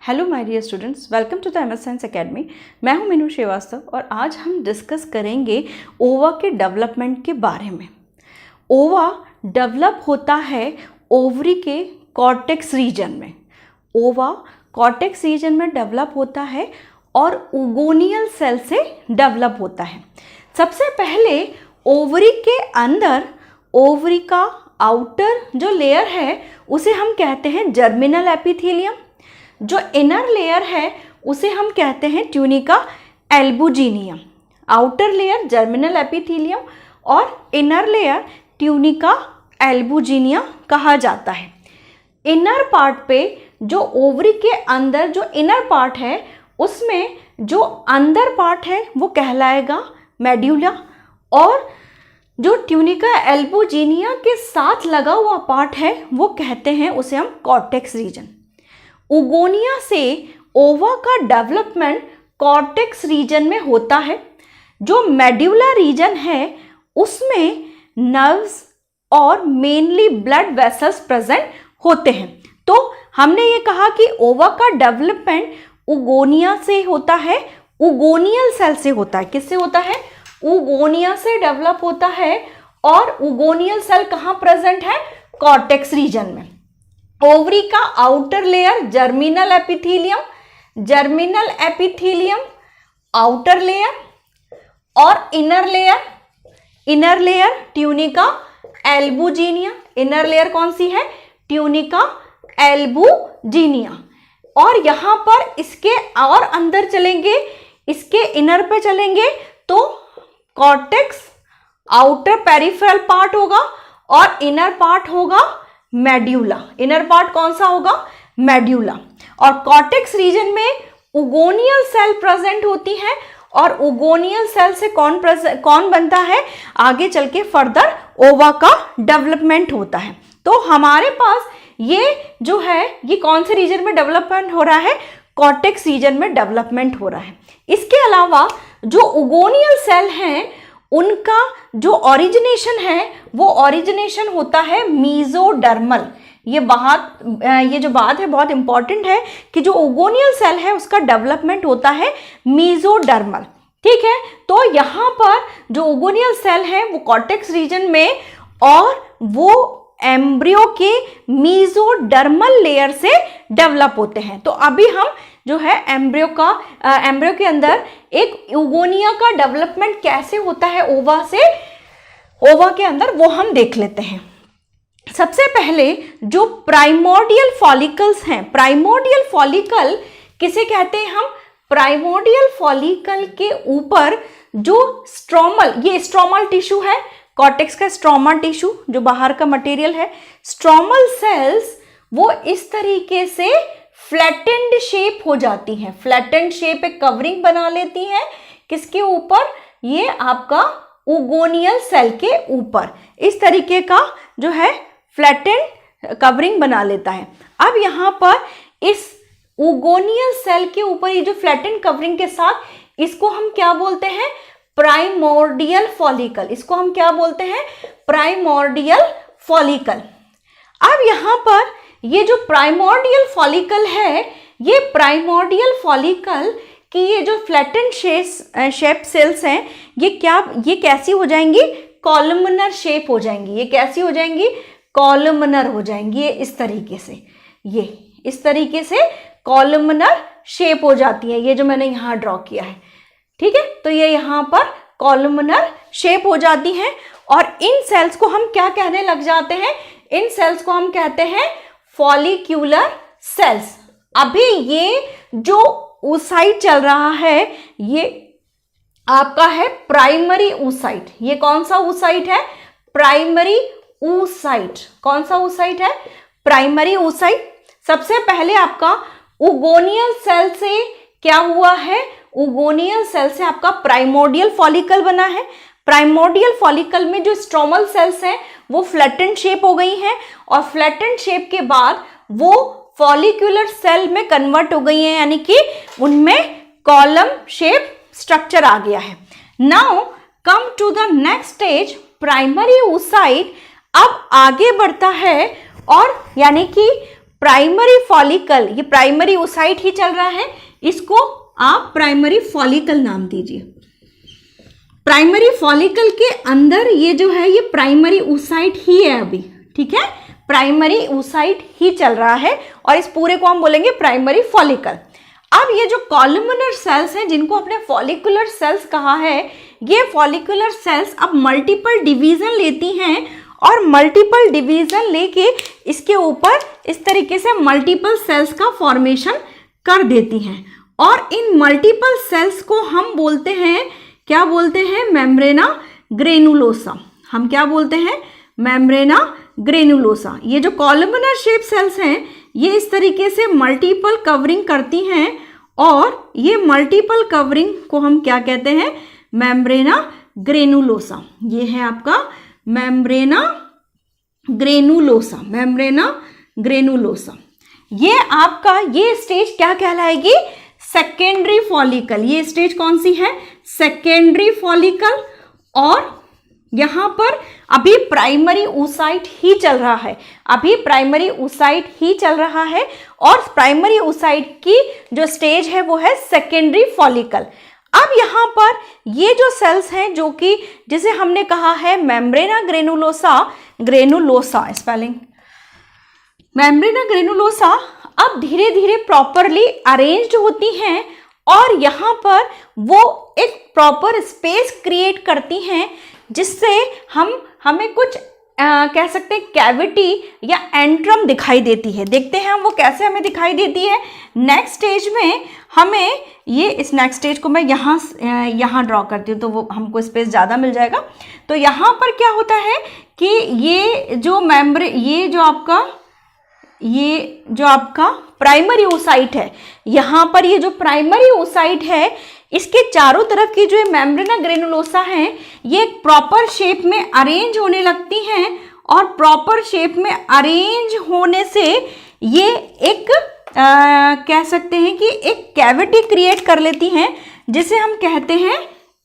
Hello my dear students, welcome to the MS science academy. मैं हूं मीनू श्रीवास्तव और आज हम डिस्कस करेंगे ओवा के डेवलपमेंट के बारे में। ओवा डेवलप होता है ओवरी के कॉर्टेक्स रीजन में। ओवा कॉर्टेक्स रीजन में डेवलप होता है और ओगोनियल सेल से डेवलप होता है। सबसे पहले ओवरी के अंदर ओवरी का आउटर जो लेयर है उसे हम कहते हैं जर्मिनल एपिथेलियम। जो इनर लेयर है उसे हम कहते हैं tunica albuginea. Outer layer germinal epithelium और इनर लेयर ट्यूनिका एल्बुजिनियम कहा जाता है। इनर पार्ट पे जो ओवरी के अंदर जो इनर पार्ट है उसमें जो अंदर पार्ट है वो कहलाएगा मेड्यूला, और जो ट्यूनिका एल्बुजिनिया के साथ लगा हुआ पार्ट है वो कहते हैं उसे हम कॉर्टेक्स रीजन। ओगोनिया से ओवा का डेवलपमेंट कॉर्टेक्स रीजन में होता है। जो मेड्यूला रीजन है उसमें नर्व्स और मेनली ब्लड वेसल्स प्रेजेंट होते हैं। तो हमने ये कहा कि ओवा का डेवलपमेंट ओगोनिया से होता है, ओगोनियल सेल से होता है। किससे होता है? ओगोनिया से डेवलप होता है। और ओगोनियल सेल कहाँ प्रेजेंट है? कॉर्टेक्स रीजन में। ओवरी का outer layer germinal epithelium outer layer, और inner layer tunica albuginea. Inner layer कौन सी है? Tunica albuginea. और यहां पर इसके और अंदर चलेंगे, इसके इनर पे चलेंगे तो कॉर्टेक्स आउटर पेरिफेरल पार्ट होगा और इनर पार्ट होगा मेड्यूला। इनर पार्ट कौन सा होगा? मेड्यूला। और कॉर्टेक्स रीजन में ओगोनियल सेल प्रेजेंट होती है। और ओगोनियल सेल से कौन बनता है? आगे चल के फर्दर ओवा का डेवलपमेंट होता है। तो हमारे पास ये जो है ये कौन से रीजन में डेवलपमेंट हो रहा है? कॉर्टेक्स रीजन में डेवलपमेंट हो रहा है। इसके अलावा जो ओगोनियल सेल हैं उनका जो ओरिजिनेशन है वो ओरिजिनेशन होता है मीजोडर्मल। ये जो बात है बहुत इंपॉर्टेंट है कि जो ओगोनियल सेल है उसका डेवलपमेंट होता है मीजोडर्मल। ठीक है, तो यहाँ पर जो ओगोनियल सेल है वो कॉर्टेक्स रीजन में और वो एम्ब्रियो के मीजोडर्मल लेयर से डेवलप होते हैं। तो अभी हम जो है एम्ब्रियो के अंदर एक ओगोनिया का डेवलपमेंट कैसे होता है ओवा के अंदर वो हम देख लेते हैं। सबसे पहले जो प्राइमोर्डियल फॉलिकल्स हैं, प्राइमोर्डियल फॉलिकल किसे कहते हैं हम? प्राइमोर्डियल फॉलिकल के ऊपर जो ये स्ट्रोमल टिश्यू है, कॉर्टेक्स का स्ट्रोमा टिश्यू जो बाहर का मटेरियल है, स्ट्रोमल सेल्स वो इस तरीके से फ्लैटेंड शेप हो जाती हैं। फ्लैटेंड शेप एक कवरिंग बना लेती हैं। किसके ऊपर? ये आपका ओगोनियल सेल के ऊपर इस तरीके का जो है फ्लैटेंड कवरिंग बना लेता है। अब यहाँ पर इस ओगोनियल सेल के ऊपर ये जो फ्लैटेंड कवरिंग के साथ इसको हम क्या बोलते हैं? Primordial follicle. इसको हम क्या बोलते हैं? Primordial follicle. अब यहाँ पर ये जो प्राइमोर्डियल फॉलिकल है, ये प्राइमोर्डियल फॉलिकल की ये जो फ्लैटेंड शेप सेल्स हैं ये कैसी हो जाएंगी? कॉलमनर शेप हो जाएंगी। ये कैसी हो जाएंगी? कॉलमनर हो जाएंगी। ये इस तरीके से कॉलमनर शेप हो जाती है। ये जो मैंने यहाँ ड्रॉ किया है, ठीक है, तो ये यहाँ पर कॉलमनर शेप हो जाती हैं। और इन सेल्स को हम क्या कहने लग जाते हैं? इन सेल्स को हम कहते हैं फॉलिक्यूलर सेल्स। अभी ये जो oocyte चल रहा है ये आपका है प्राइमरी oocyte। ये कौन सा oocyte है? Primary oocyte। कौन सा oocyte है? Primary oocyte। सबसे पहले आपका ओगोनियल सेल से क्या हुआ है? ओगोनियल सेल से आपका प्राइमोर्डियल फॉलिकल बना है। प्राइमोर्डियल फॉलिकल में जो स्ट्रोमल सेल्स हैं वो फ्लैटेंड शेप हो गई हैं और फ्लैटेंड शेप के बाद वो फॉलिक्यूलर सेल में कन्वर्ट हो गई हैं, यानी कि उनमें कॉलम शेप स्ट्रक्चर आ गया है। Now come to the next stage, primary oocyte अब आगे बढ़ता है और यानी कि प्राइमरी फॉलिकल, ये प्राइमरी ओसाइट ही चल रहा है, इसको आप प्राइमरी फॉलिकल नाम दीजिए। प्राइमरी फॉलिकल के अंदर ये जो है ये प्राइमरी ओसाइट ही है अभी, ठीक है, प्राइमरी ओसाइट ही चल रहा है और इस पूरे को हम बोलेंगे प्राइमरी फॉलिकल। अब ये जो कॉलमनर सेल्स हैं जिनको अपने फॉलिकुलर सेल्स कहा है, ये फॉलिकुलर सेल्स अब मल्टीपल डिवीजन लेती हैं और मल्टीपल डिवीजन लेके इसके ऊपर इस तरीके से मल्टीपल सेल्स का फॉर्मेशन कर देती हैं और इन मल्टीपल सेल्स को हम बोलते हैं, क्या बोलते हैं, मेम्ब्रेना ग्रेनुलोसा। हम क्या बोलते हैं, मेम्ब्रेना ग्रेनुलोसा। ये जो कॉलमनर शेप सेल्स हैं ये इस तरीके से मल्टीपल कवरिंग करती हैं और ये मल्टीपल कवरिंग को हम क्या कहते हैं, मेम्ब्रेना ग्रेनुलोसा। ये है आपका मेम्ब्रेना ग्रेनुलोसा, मेम्ब्रेना ग्रेनुलोसा। ये आपका ये स्टेज क्या कहलाएगी, सेकेंडरी फॉलिकल। ये स्टेज कौन सी है, सेकेंडरी फॉलिकल। और यहाँ पर अभी प्राइमरी oocyte ही चल रहा है, अभी प्राइमरी oocyte ही चल रहा है और प्राइमरी oocyte की जो स्टेज है वो है सेकेंडरी फॉलिकल। अब यहाँ पर ये जो सेल्स हैं जो कि जिसे हमने कहा है मेम्ब्रेना ग्रेनुलोसा, ग्रेनुलोसा स्पेलिंग, मेम्ब्रेना ग्रेनुलोसा अब धीरे धीरे प्रॉपरली अरेंज्ड होती हैं और यहाँ पर वो एक प्रॉपर स्पेस क्रिएट करती हैं जिससे हमें कुछ कह सकते हैं कैविटी या एंट्रम दिखाई देती है। देखते हैं हम वो कैसे दिखाई देती है। नेक्स्ट स्टेज में हमें ये, इस नेक्स्ट स्टेज को मैं यहाँ ड्रॉ करती हूँ तो वो हमको स्पेस ज़्यादा मिल जाएगा। तो यहाँ पर क्या होता है कि ये जो आपका प्राइमरी oocyte है, यहाँ पर ये जो प्राइमरी oocyte है इसके चारों तरफ की जो मेम्ब्रेना ग्रेनुलोसा है ये एक प्रॉपर शेप में अरेंज होने लगती हैं और प्रॉपर शेप में अरेंज होने से ये एक कह सकते हैं कि एक कैविटी क्रिएट कर लेती हैं जिसे हम कहते हैं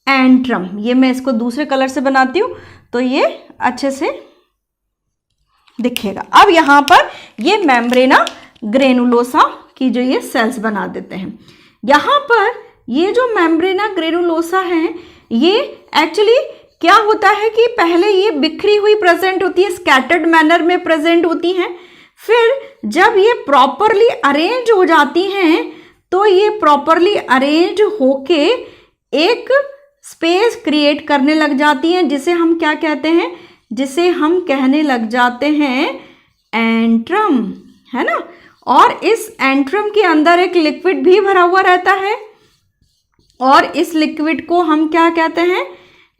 एंट्रम। ये मैं इसको दूसरे कलर से बनाती हूँ तो ये अच्छे से दिखेगा। अब यहाँ पर ये मेम्ब्रेना ग्रेनुलोसा की जो ये सेल्स बना देते हैं। यहाँ पर ये जो मेम्ब्रेना ग्रेनुलोसा है ये एक्चुअली क्या होता है कि पहले ये बिखरी हुई प्रेजेंट होती है, स्कैटर्ड मैनर में प्रेजेंट होती हैं, फिर जब ये प्रॉपरली अरेंज हो जाती हैं तो ये प्रॉपरली अरेंज होके एक स्पेस क्रिएट करने लग जाती हैं जिसे हम क्या कहते हैं, जिसे हम कहने लग जाते हैं एंट्रम, है ना। और इस एंट्रम के अंदर एक लिक्विड भी भरा हुआ रहता है और इस लिक्विड को हम क्या कहते हैं,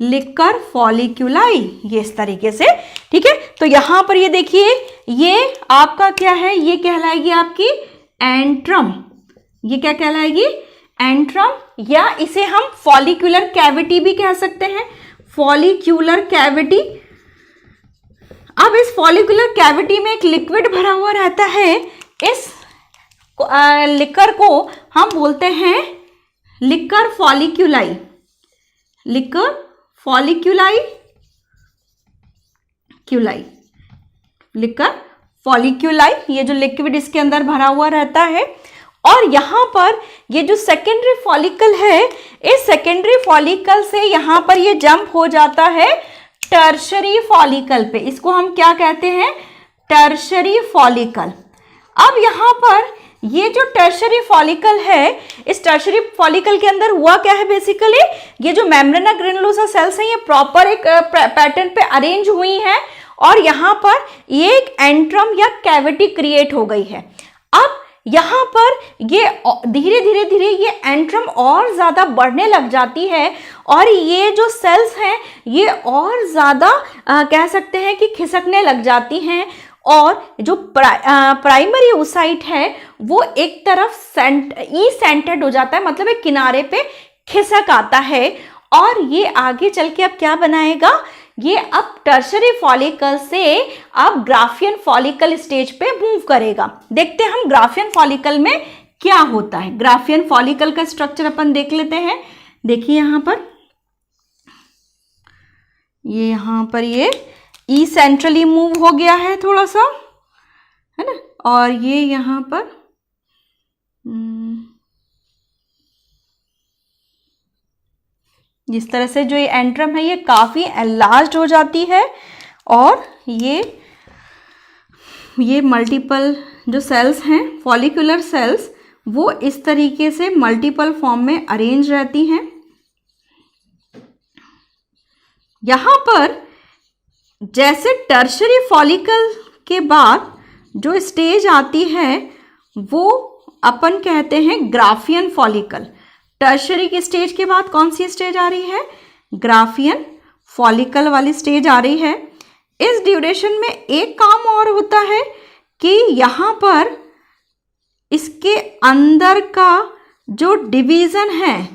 लिकर फॉलिक्यूलाई। ये इस तरीके से, ठीक है। तो यहाँ पर ये देखिए ये आपका क्या है, ये कहलाएगी आपकी एंट्रम। ये क्या कहलाएगी, एंट्रम, या इसे हम फॉलिक्यूलर कैविटी भी कह सकते हैं, फॉलिक्यूलर कैविटी। अब इस फॉलिक्यूलर कैविटी में एक लिक्विड भरा हुआ रहता है, इस लिकर को हम बोलते हैं लिकर फॉलिक्यूलाई, लिकर फॉलिक्यूलाई, लिकर फॉलिक्यूलाई। ये जो लिक्विड इसके अंदर भरा हुआ रहता है और यहाँ पर ये जो सेकेंडरी फॉलिकल है, इस सेकेंडरी फॉलिकल से यहाँ पर ये जंप हो जाता है टर्शरी फॉलिकल पे। इसको हम क्या कहते हैं, टर्शरी फॉलिकल। अब यहाँ पर ये जो टर्शरी फॉलिकल है, इस टर्शरी फॉलिकल के अंदर हुआ क्या है, बेसिकली ये जो मेम्ब्रेना ग्रेनुलोसा सेल्स हैं ये प्रॉपर एक पैटर्न पे अरेंज हुई हैं और यहाँ पर ये एक एंट्रम या कैविटी क्रिएट हो गई है। अब यहाँ पर ये धीरे धीरे ये एंट्रम और ज़्यादा बढ़ने लग जाती है और ये जो सेल्स हैं ये और ज़्यादा कह सकते हैं कि खिसकने लग जाती हैं और जो प्राइमरी oocyte है वो एक तरफ ई सेंटर्ड हो जाता है, मतलब एक किनारे पे खिसक आता है और ये आगे चल के अब क्या बनाएगा, ये अब टर्शरी फॉलिकल से अब ग्राफियन फॉलिकल स्टेज पे मूव करेगा। देखते हैं हम ग्राफियन फॉलिकल में क्या होता है। ग्राफियन फॉलिकल का स्ट्रक्चर अपन देख लेते हैं। देखिए यहाँ पर ये ई सेंट्रली मूव हो गया है थोड़ा सा, है ना, और ये यहाँ पर जिस तरह से जो ये एंट्रम है ये काफ़ी एनलार्ज्ड हो जाती है और ये मल्टीपल जो सेल्स हैं फॉलिकुलर सेल्स वो इस तरीके से मल्टीपल फॉर्म में अरेंज रहती हैं। यहाँ पर जैसे टर्शरी फॉलिकल के बाद जो स्टेज आती है वो अपन कहते हैं ग्राफियन फॉलिकल। टर्शरी की स्टेज के बाद कौन सी स्टेज आ रही है? ग्राफियन फॉलिकल वाली स्टेज आ रही है। इस ड्यूरेशन में एक काम और होता है कि यहाँ पर इसके अंदर का जो डिवीज़न है,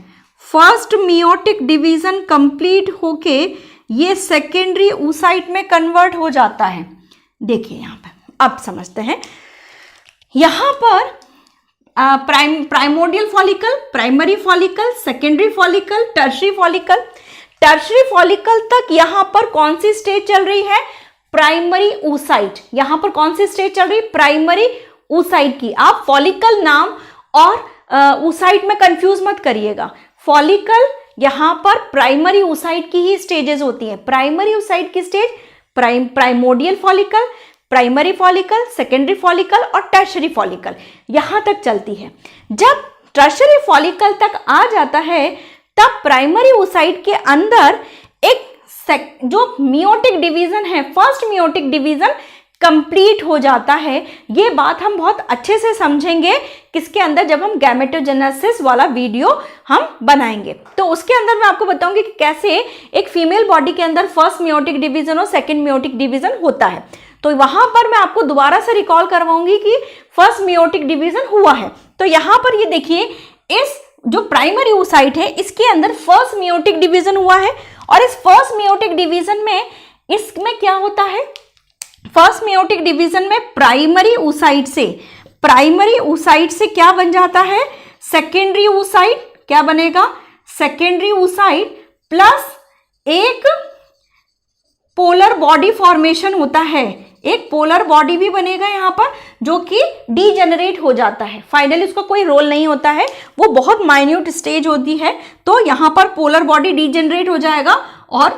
फर्स्ट मियोटिक डिवीज़न कंप्लीट होके ये सेकेंडरी oocyte में कन्वर्ट हो जाता है। देखिए यहाँ पर अब समझते हैं। यहाँ पर primordial follicle, primary follicle, secondary follicle, tertiary follicle. Tertiary follicle तक यहाँ पर कौन सी स्टेज चल रही है? Primary oocyte। यहाँ पर कौन सी स्टेज चल रही है? प्राइमरी oocyte की। आप फॉलिकल नाम और oocyte में कंफ्यूज मत करिएगा। फॉलिकल यहाँ पर प्राइमरी oocyte की ही स्टेजेस होती हैं। प्राइमरी oocyte की stage primordial follicle, primary follicle, secondary follicle और टर्शरी फॉलिकल यहाँ तक चलती है। जब टर्शरी फॉलिकल तक आ जाता है तब प्राइमरी oocyte के अंदर एक जो मियोटिक डिवीजन है, फर्स्ट मियोटिक डिवीजन कंप्लीट हो जाता है। ये बात हम बहुत अच्छे से समझेंगे किसके अंदर, जब हम गैमेटोजेनेसिस वाला वीडियो हम बनाएंगे तो उसके अंदर मैं आपको बताऊंगी कि कैसे एक फीमेल बॉडी के अंदर फर्स्ट मियोटिक डिवीजन और सेकेंड मियोटिक डिवीजन होता है। तो वहां पर मैं आपको दोबारा से रिकॉल करवाऊंगी कि फर्स्ट मियोटिक डिवीजन हुआ है। तो यहाँ पर ये देखिए, इस जो प्राइमरी oocyte है इसके अंदर फर्स्ट मियोटिक डिवीजन हुआ है और इस फर्स्ट मियोटिक डिवीजन में इसमें क्या होता है? फर्स्ट मियोटिक डिवीजन में प्राइमरी oocyte से क्या बन जाता है? Secondary oocyte। क्या बनेगा? सेकेंडरी oocyte प्लस एक पोलर बॉडी फॉर्मेशन होता है। एक पोलर बॉडी भी बनेगा यहाँ पर जो कि डीजेनरेट हो जाता है। फाइनली उसका कोई रोल नहीं होता है, वो बहुत माइन्यूट स्टेज होती है। तो यहाँ पर पोलर बॉडी डीजेनरेट हो जाएगा और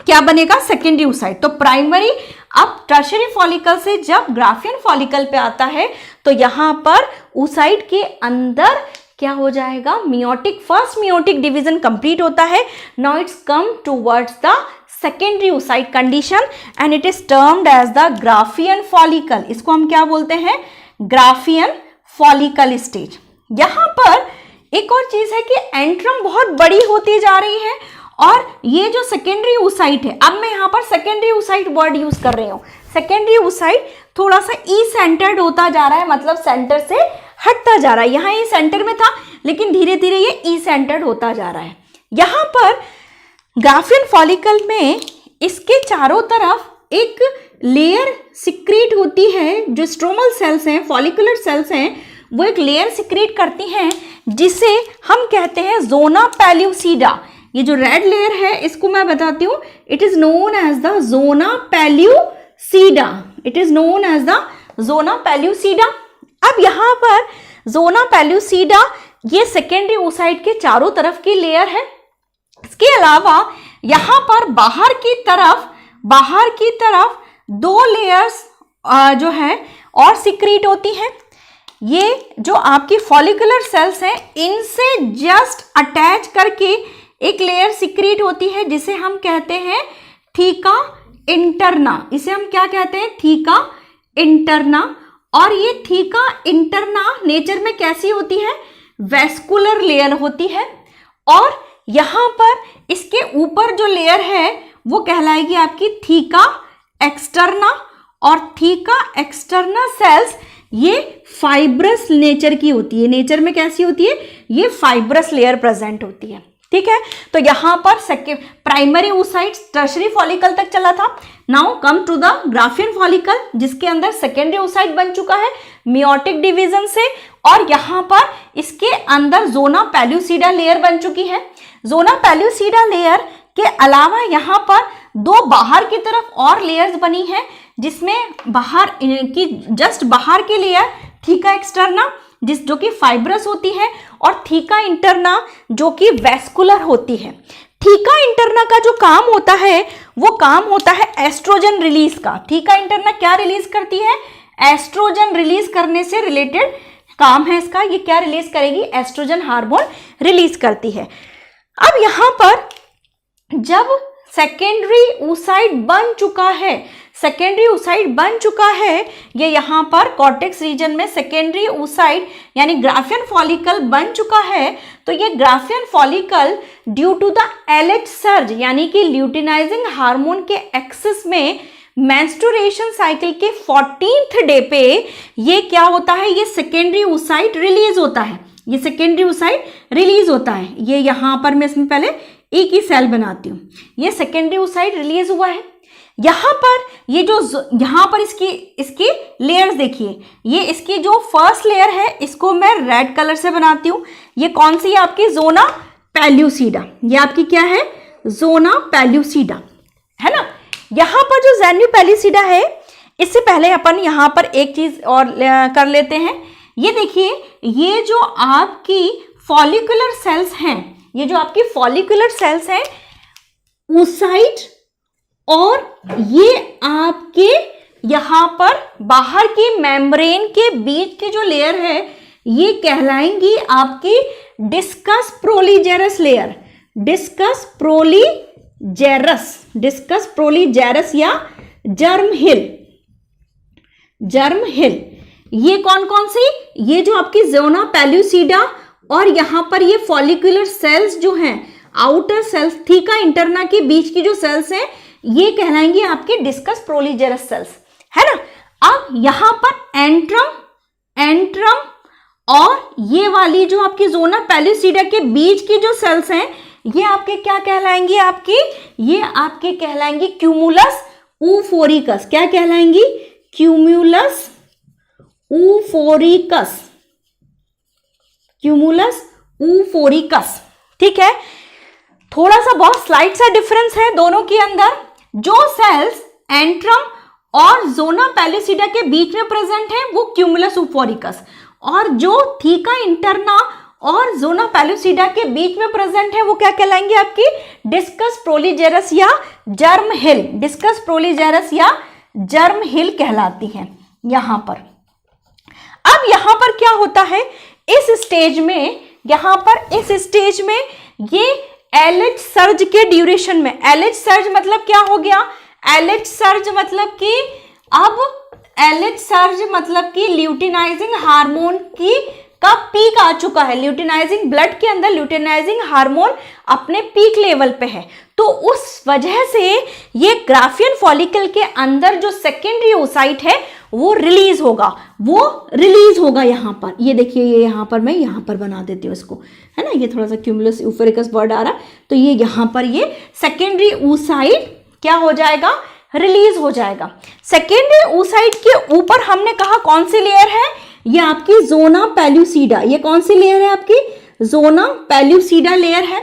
क्या बनेगा? Secondary oocyte। तो प्राइमरी अब टर्शरी फॉलिकल से जब ग्राफियन फॉलिकल पे आता है तो यहाँ पर oocyte के अंदर क्या हो जाएगा? Meiotic, first meiotic division complete होता है। Now it's come towards the secondary oocyte condition and it is termed as the Graafian follicle. इसको हम क्या बोलते हैं? Graafian follicle stage. यहाँ पर एक और चीज है कि एंट्रम बहुत बड़ी होती जा रही है और ये जो सेकेंडरी oocyte है, अब मैं यहाँ पर सेकेंडरी oocyte वर्ड यूज कर रही हूँ। सेकेंडरी oocyte थोड़ा सा ई सेंटर्ड होता जा रहा है, मतलब सेंटर से हटता जा रहा है। यहाँ ये सेंटर में था लेकिन धीरे धीरे ये ई सेंटर्ड होता जा रहा है। यहाँ पर ग्राफियन फॉलिकल में इसके चारों तरफ एक लेयर सिक्रीट होती है। जो स्ट्रोमल सेल्स हैं, फॉलिकुलर सेल्स हैं, वो एक लेयर सिक्रीट करती हैं जिसे हम कहते हैं ज़ोना पेल्यूसिडा। ये जो रेड लेयर है इसको मैं बताती हूँ, it is known as the zona pellucida. It is known as the zona pellucida. अब यहाँ पर ज़ोना पेल्यूसिडा ये सेकेंडरी oocyte के चारों तरफ की लेयर है। इसके अलावा यहाँ पर बाहर की तरफ दो लेयर्स जो है और सिक्रीट होती हैं। ये जो आपकी फॉलिकुलर सेल्स हैं इनसे जस्ट अटैच करके एक लेयर सिक्रीट होती है जिसे हम कहते हैं थीका इंटरना। इसे हम क्या कहते हैं? Theca interna. और ये थीका इंटरना नेचर में कैसी होती है? वेस्कुलर लेयर होती है। और यहाँ पर इसके ऊपर जो लेयर है वो कहलाएगी आपकी थीका एक्सटर्ना। और थीका एक्सटर्ना सेल्स ये फाइब्रस नेचर की होती है। नेचर में कैसी होती है? ये फाइब्रस लेयर प्रेजेंट होती है। ठीक है, तो यहाँ पर प्राइमरी oocyte टर्शरी फॉलिकल तक चला था। Now come to the Graafian follicle जिसके अंदर सेकेंडरी oocyte बन चुका है मियोटिक डिवीजन से और यहाँ पर इसके अंदर ज़ोना पेल्यूसिडा लेयर बन चुकी है। ज़ोना पेल्यूसिडा लेयर के अलावा यहाँ पर दो बाहर की तरफ और लेयर्स बनी है, जिसमें बाहर की जस्ट बाहर की लेयर थीका एक्सटर्ना जो कि फाइब्रस होती है, और थीका इंटरना जो कि वेस्कुलर होती है। थीका इंटरना का जो काम होता है वो काम होता है एस्ट्रोजन रिलीज का। थीका इंटरना क्या रिलीज करती है? एस्ट्रोजन रिलीज करने से रिलेटेड काम है इसका। ये क्या रिलीज करेगी? एस्ट्रोजन हार्मोन रिलीज करती है। अब यहां पर जब सेकेंडरी oocyte बन चुका है, सेकेंडरी oocyte बन चुका है, ये यहाँ पर कॉर्टेक्स रीजन में सेकेंडरी oocyte यानी ग्राफियन फॉलिकल बन चुका है, तो ये Graafian follicle due to the LH surge यानी कि ल्यूटिनाइजिंग हार्मोन के एक्सेस में मेंस्ट्रुएशन साइकिल के 14th डे पे ये क्या होता है? ये सेकेंडरी oocyte रिलीज होता है। ये सेकेंडरी oocyte रिलीज होता है। ये यहाँ पर मैं इसमें पहले एक ही सेल बनाती हूँ। ये सेकेंडरी oocyte रिलीज हुआ है। यहाँ पर ये जो यहाँ पर इसकी लेयर्स देखिए, ये इसकी जो फर्स्ट लेयर है इसको मैं रेड कलर से बनाती हूँ। ये कौन सी है? आपकी जोना पेल्यूसिडा। ये आपकी क्या है? जोना पेल्यूसिडा, है ना। यहाँ पर जो ज़ेन्यू पेल्यूसिडा है, इससे पहले अपन यहाँ पर एक चीज और कर लेते हैं। ये देखिए, ये जो आपकी फॉलिकुलर सेल्स हैं, ये जो आपकी फॉलिकुलर सेल्स हैं oocyte, और ये आपके यहाँ पर बाहर की मेम्ब्रेन के बीच की जो लेयर है ये कहलाएंगी आपकी डिस्कस प्रोलीजेरस लेयर। डिस्कस प्रोलीजेरस या जर्म हिल। ये कौन कौन सी? ये जो आपकी जोना पेल्यूसिडा और यहाँ पर ये फॉलिकुलर सेल्स जो हैं, आउटर सेल्स थीका इंटरना के बीच की जो सेल्स हैं, ये कहलाएंगे आपके डिस्कस प्रोलीजेरस सेल्स, है ना। अब यहां पर एंट्रम और ये वाली जो आपकी जोना पेल्यूसिडा के बीच की जो सेल्स हैं, ये आपके क्या कहलाएंगी? ये आपके कहलाएंगी क्यूमुलस ऊफोरिकस। क्या कहलाएंगी? क्यूमुलस ऊफोरिकस। ठीक है, थोड़ा सा बहुत स्लाइड सा डिफरेंस है दोनों के अंदर। जो सेल्स एंट्रम और जोना पेल्यूसिडा के बीच में प्रेजेंट है वो क्यूमुलस ऊफोरिकस, और जो थीका इंटरना और जोना पेल्यूसिडा के बीच में प्रेजेंट है वो क्या कहलाएंगे? आपकी डिस्कस प्रोलीजेरस या जर्म हिल। डिस्कस प्रोलीजेरस या जर्म हिल कहलाती हैं यहां पर। अब यहां पर क्या होता है? इस स्टेज में ये LH सर्ज के ड्यूरेशन में, LH सर्ज मतलब क्या हो गया? LH सर्ज मतलब कि ल्यूटिनाइजिंग हार्मोन का पीक आ चुका है। ल्यूटिनाइजिंग ब्लड के अंदर ल्यूटिनाइजिंग हार्मोन अपने पीक लेवल पे है, तो उस वजह से ये ग्राफियन फॉलिकल के अंदर जो सेकेंडरी oocyte है वो रिलीज होगा यहाँ पर। ये देखिए, ये यहाँ पर मैं यहाँ पर बना देती हूँ इसको, है ना। ये थोड़ा सा क्यूमुलस ऊफोरिकस वर्ड आ रहा, तो ये यहाँ पर ये सेकेंडरी oocyte क्या हो जाएगा? रिलीज हो जाएगा। सेकेंडरी oocyte के ऊपर हमने कहा कौन सी लेयर है? ये आपकी जोना पेल्यूसिडा। ये कौन सी लेयर है? आपकी जोना पेल्यूसिडा लेयर है।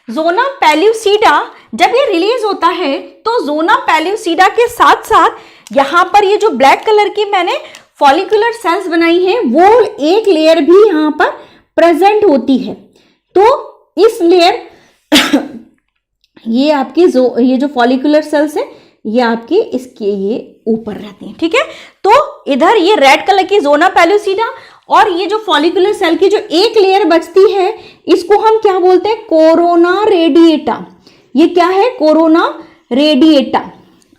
जोना पेल्यूसिडा जब ये रिलीज होता है तो जोना पेल्यूसिडा के साथ साथ यहाँ पर ये जो ब्लैक कलर की मैंने फॉलिकुलर सेल्स बनाई है वो एक लेयर भी यहाँ पर प्रेजेंट होती है। तो इस लेयर ये आपकी ये जो फॉलिकुलर सेल्स है ये आपकी इसके ये ऊपर रहती हैं। ठीक है, तो इधर ये रेड कलर की जोना पेल्यूसिडा और ये जो फॉलिकुलर सेल की जो एक लेयर बचती है इसको हम क्या बोलते हैं? Corona radiata. ये क्या है? Corona radiata.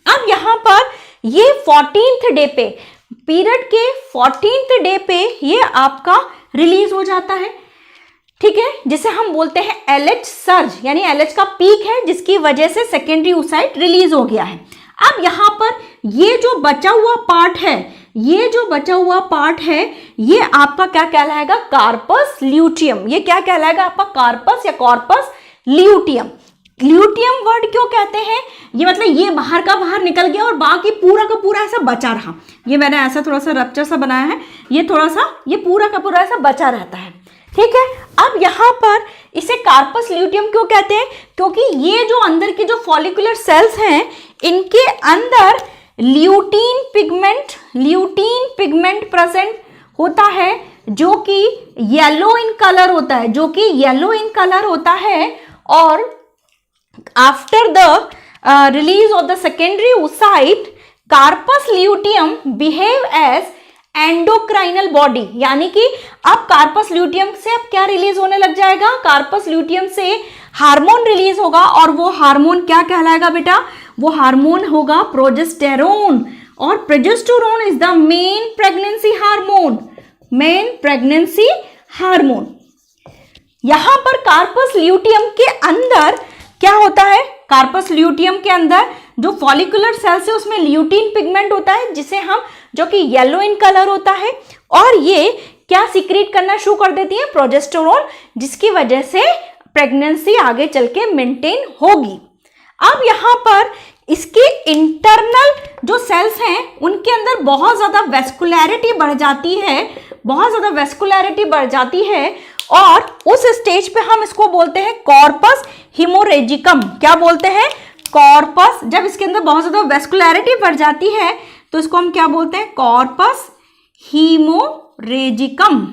अब यहां पर ये 14th डे पे, पीरियड के 14th डे पे ये आपका रिलीज हो जाता है। ठीक है, जिसे हम बोलते हैं LH सर्ज, यानी LH का पीक है जिसकी वजह से सेकेंडरी oocyte रिलीज हो गया है। अब यहां पर ये जो बचा हुआ पार्ट है ये आपका क्या कहलाएगा? Corpus luteum. ये क्या कहलाएगा? आपका कार्पस या कॉर्पस ल्यूटियम। ल्यूटियम वर्ड क्यों कहते हैं? ये मतलब ये बाहर का बाहर निकल गया और बाकी पूरा का पूरा ऐसा बचा रहा। ये मैंने ऐसा थोड़ा सा रप्चर सा बनाया है, ये थोड़ा सा ये पूरा का पूरा ऐसा बचा रहता है। ठीक है। अब यहाँ पर इसे कार्पस ल्यूटियम क्यों कहते हैं? क्योंकि ये जो अंदर के जो फॉलिकुलर सेल्स हैं इनके अंदर ल्यूटीन पिगमेंट प्रेजेंट होता है जो कि येलो इन कलर होता है, और after the release of the secondary oocyte corpus luteum behave as endocrinal body, यानी कि अब कार्पस ल्यूटियम से अब क्या रिलीज होने लग जाएगा? कार्पस ल्यूटियम से हार्मोन रिलीज होगा, और वो हार्मोन क्या कहलाएगा बेटा? वो हार्मोन होगा प्रोजेस्टेरोन, और progesterone is the main pregnancy hormone. यहां पर कार्पस ल्यूटियम के अंदर क्या होता है? कार्पस ल्यूटियम के अंदर जो फॉलिकुलर सेल्स है उसमें ल्यूटीन पिगमेंट होता है जिसे हम, जो कि येलो इन कलर होता है, और ये क्या सीक्रेट करना शुरू कर देती है? प्रोजेस्टेरोन, जिसकी वजह से प्रेगनेंसी आगे चल के मेंटेन होगी। अब यहाँ पर इसके इंटरनल जो सेल्स हैं उनके अंदर बहुत ज्यादा वेस्कुलैरिटी बढ़ जाती है, और उस स्टेज पे हम इसको बोलते हैं कॉर्पस हीमोरेजिकम। क्या बोलते हैं? कॉर्पस। जब इसके अंदर बहुत ज्यादा वेस्कुलैरिटी बढ़ जाती है तो इसको हम क्या बोलते हैं? Corpus haemorrhagicum.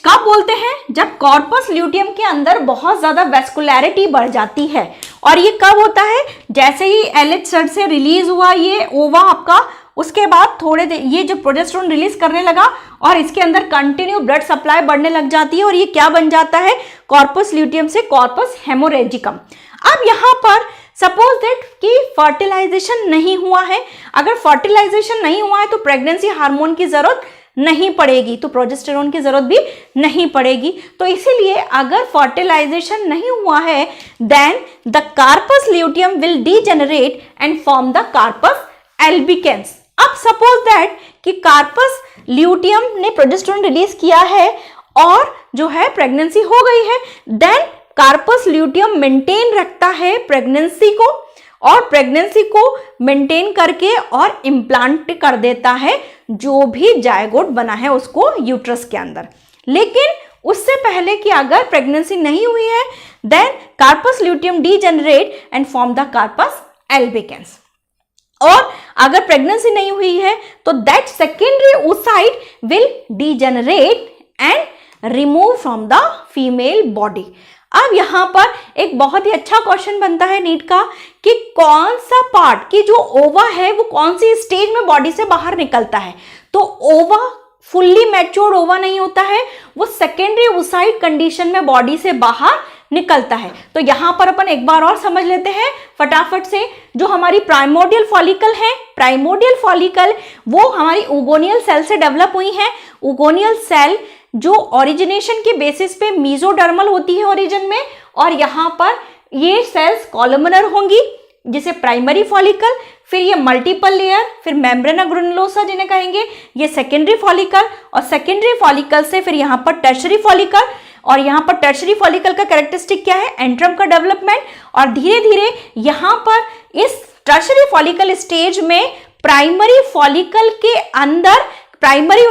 कब बोलते हैं? जब कॉर्पस ल्यूटियम के अंदर बहुत ज्यादा वेस्कुलैरिटी बढ़ जाती है। और ये कब होता है? जैसे ही LH सेल से रिलीज हुआ ये ओवा आपका, उसके बाद थोड़े देर ये जो प्रोजेस्टेरोन रिलीज करने लगा और इसके अंदर कंटिन्यू ब्लड सप्लाई बढ़ने लग जाती है, और ये क्या बन जाता है? कॉर्पस ल्यूटियम से कॉर्पस हेमोरेजिकम। अब यहाँ पर सपोज दैट कि फर्टिलाइजेशन नहीं हुआ है। अगर फर्टिलाइजेशन नहीं हुआ है तो प्रेगनेंसी हार्मोन की जरूरत नहीं पड़ेगी, तो प्रोजेस्टेरोन की जरूरत भी नहीं पड़ेगी। तो इसीलिए अगर फर्टिलाइजेशन नहीं हुआ है then the corpus luteum will degenerate and form the corpus albicans. अब सपोज दैट कि कार्पस ल्यूटियम ने प्रोजेस्टेरोन रिलीज किया है और जो है प्रेगनेंसी हो गई है, देन कार्पस ल्यूटियम मेंटेन रखता है प्रेगनेंसी को, और प्रेगनेंसी को मेंटेन करके और इम्प्लांट कर देता है जो भी जायगोट बना है उसको यूट्रस के अंदर। लेकिन उससे पहले कि अगर प्रेगनेंसी नहीं हुई है then corpus luteum degenerate and form the corpus albicans. और अगर प्रेगनेंसी नहीं हुई है तो that secondary oocyte will degenerate and remove from the female body. अब यहां पर एक बहुत ही अच्छा क्वेश्चन बनता है नीट का कि कौन सा पार्ट की जो ओवा है वो कौन सी स्टेज में बॉडी से बाहर निकलता है? तो ओवा फुल्ली मैच्योर्ड ओवा नहीं होता है, वो सेकेंडरी oocyte कंडीशन में बॉडी से बाहर निकलता है। तो यहां पर अपन एक बार और समझ लेते हैं फटाफट से। जो हमारी प्राइमोर्डियल फॉलिकल है, प्राइमोर्डियल फॉलिकल वो हमारी ओगोनियल सेल से डेवलप हुई है। ओगोनियल सेल जो ओरिजिनेशन के बेसिस पे मीजोडर्मल होती है ओरिजिन में, और यहाँ पर ये सेल्स कॉलमनर होंगी जिसे प्राइमरी फॉलिकल, फिर ये मल्टीपल लेयर, फिर मेम्ब्रेना ग्रैन्युलोसा जिन्हें कहेंगे, ये सेकेंडरी फॉलिकल, और सेकेंडरी फॉलिकल से फिर यहाँ पर टर्शरी फॉलिकल। और यहाँ पर टर्शरी फॉलिकल का कैरेक्टरिस्टिक क्या है? एंट्रम का डेवलपमेंट। और धीरे धीरे यहाँ पर इस टर्शरी फॉलिकल स्टेज में प्राइमरी फॉलिकल के अंदर प्राइमरी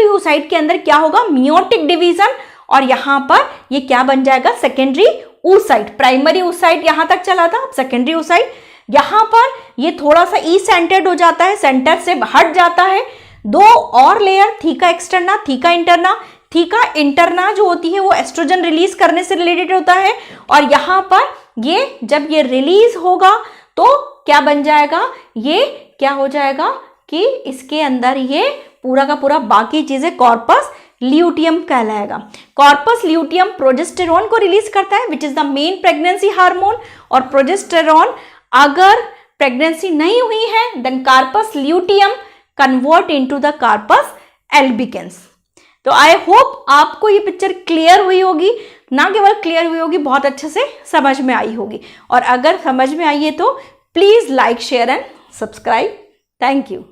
oocyte के अंदर क्या होगा? मियोटिक डिवीजन, और यहां पर ये क्या बन जाएगा? Secondary oocyte। प्राइमरी oocyte यहां तक चला था, सेकेंडरी oocyte यहां पर ये थोड़ा सा ई सेंटर्ड हो जाता है, सेंटर से हट जाता है। दो और layer, theca externa, theca interna. Theca interna जो होती है वो एस्ट्रोजन रिलीज करने से रिलेटेड होता है, और यहां पर ये जब ये रिलीज होगा तो क्या बन जाएगा? ये क्या हो जाएगा कि इसके अंदर ये पूरा का पूरा बाकी चीजें कॉर्पस ल्यूटियम कहलाएगा। कॉर्पस ल्यूटियम प्रोजेस्टेरोन को रिलीज करता है which is the main pregnancy hormone, और प्रोजेस्टेरोन अगर प्रेगनेंसी नहीं हुई है then corpus luteum convert into the corpus albicans. तो आई होप आपको ये पिक्चर क्लियर हुई होगी, ना केवल क्लियर हुई होगी, बहुत अच्छे से समझ में आई होगी। और अगर समझ में आई है तो please like, share and subscribe. Thank you.